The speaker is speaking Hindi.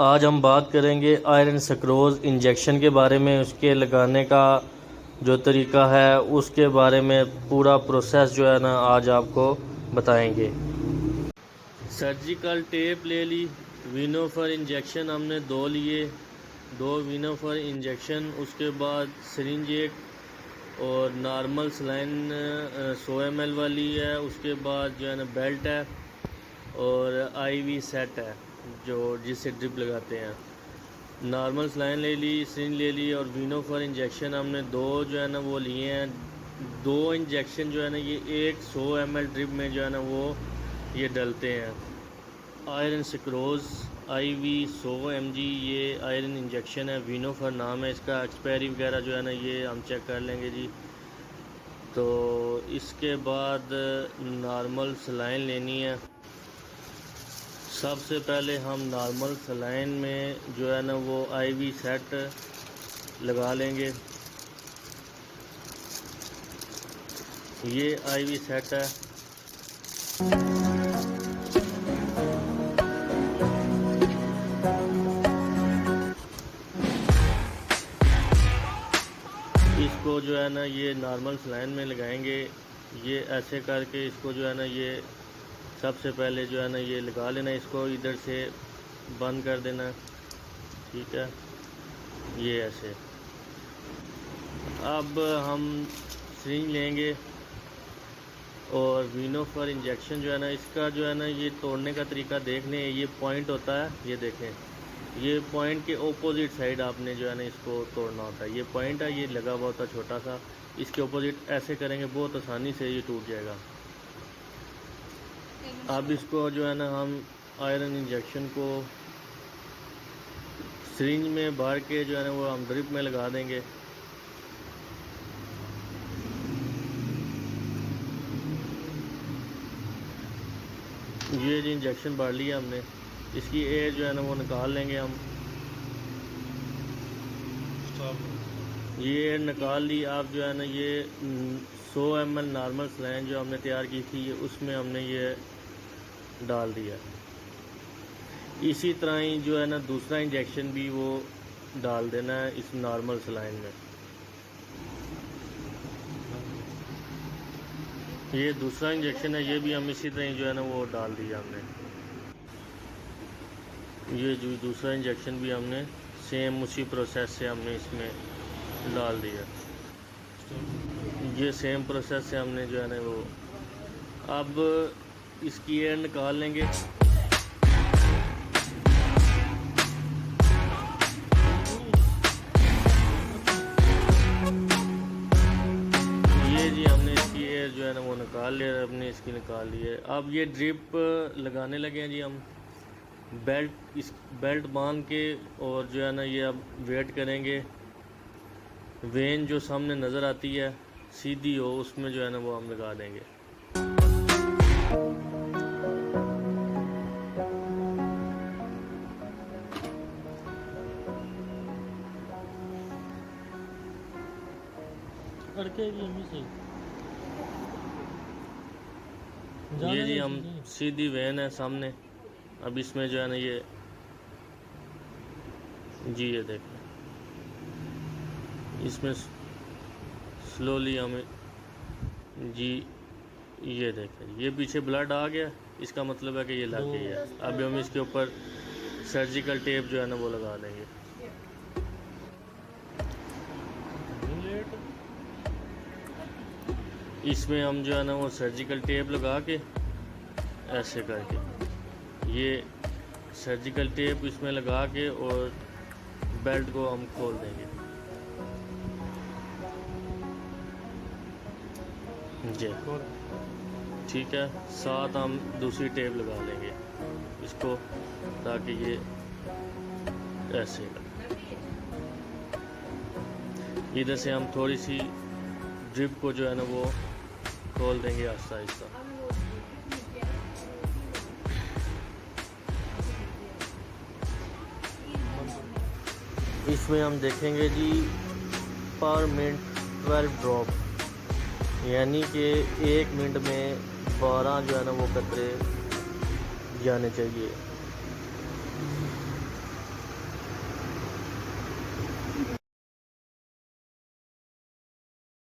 आज हम बात करेंगे आयरन सक्रोज इंजेक्शन के बारे में। उसके लगाने का जो तरीका है उसके बारे में पूरा प्रोसेस जो है ना आज आपको बताएंगे। सर्जिकल टेप ले ली, विनोफर इंजेक्शन हमने 2 लिए, 2 विनोफर इंजेक्शन। उसके बाद सिरिंज एक और नॉर्मल सलाइन 100 ml वाली है। उसके बाद जो है ना बेल्ट है और आईवी सेट है जो जिससे ड्रिप लगाते हैं। नॉर्मल सलाइन ले ली, सिरिंज ले ली और विनोफर इंजेक्शन हमने 2 जो है ना वो लिए हैं। 2 इंजेक्शन जो है ना ये एक 100 ml ड्रिप में जो है ना वो ये डलते हैं। आयरन सक्रोज आईवी 100 mg ये आयरन इंजेक्शन है, विनोफर नाम है इसका। एक्सपायरी वगैरह जो है ना ये हम चेक कर लेंगे जी। तो इसके बाद नॉर्मल सलाइन लेनी है। सबसे पहले हम नॉर्मल सलाइन में जो है ना वो आईवी सेट लगा लेंगे। ये आईवी सेट है। इसको जो है ना ये नॉर्मल सलाइन में लगाएंगे। ये ऐसे करके इसको जो है ना ये सबसे पहले जो है ना ये लगा लेना। इसको इधर से बंद कर देना, ठीक है, ये ऐसे। अब हम सिरिंज लेंगे और विनोफर इंजेक्शन जो है ना इसका जो है ना ये तोड़ने का तरीका देख लें। ये पॉइंट होता है, ये देखें, ये पॉइंट के ऑपोजिट साइड आपने जो है ना इसको तोड़ना होता है। ये पॉइंट है, ये लगा हुआ होता छोटा सा, इसके ऑपोजिट ऐसे करेंगे बहुत आसानी से ये टूट जाएगा। अब इसको जो है ना हम आयरन इंजेक्शन को सिरिंज में भर के जो है ना वो हम ड्रिप में लगा देंगे। ये जो इंजेक्शन भर लिया हमने, इसकी एयर जो है ना वो निकाल लेंगे हम। ये एयर निकाल ली। आप जो है ना ये 100 ml नॉर्मल सलाइन जो हमने तैयार की थी उसमें हमने ये डाल दिया। इसी तरह ही जो है ना दूसरा इंजेक्शन भी वो डाल देना है इस नॉर्मल सलाइन में। ये दूसरा इंजेक्शन है, ये भी हम इसी तरह जो है ना वो डाल दिया हमने। ये जो दूसरा इंजेक्शन भी हमने सेम उसी प्रोसेस से हमने इसमें डाल दिया। ये सेम प्रोसेस से हमने जो है ना वो अब इसकी एयर निकाल लेंगे। ये जी हमने इसकी एयर जो है ना वो निकाल लिया, हमने इसकी निकाल ली है। अब ये ड्रिप लगाने लगे हैं जी हम। इस बेल्ट बांध के और जो है ना ये अब वेट करेंगे। वेन जो सामने नज़र आती है सीधी हो उसमें जो है ना वो हम लगा देंगे। ये जी हम सीधी वेन है सामने। अब इसमें जो है ना ये जी ये देखें, इसमें स्लोली हमें जी ये देखें, ये पीछे ब्लड आ गया, इसका मतलब है कि ये लग गई है। अब हम इसके ऊपर सर्जिकल टेप जो है ना वो लगा देंगे। इसमें हम जो है ना वो सर्जिकल टेप लगा के ऐसे करके ये सर्जिकल टेप इसमें लगा के और बेल्ट को हम खोल देंगे जी, ठीक है। साथ हम दूसरी टेप लगा लेंगे इसको ताकि ये ऐसे इधर से हम थोड़ी सी ड्रिप को जो है ना वो खोल देंगे आहिस्ता आहिस्ता। इसमें हम देखेंगे जी पर मिनट 12 ड्रॉप, यानी कि 1 मिनट में 12 जो है ना वो कतरे जाने चाहिए।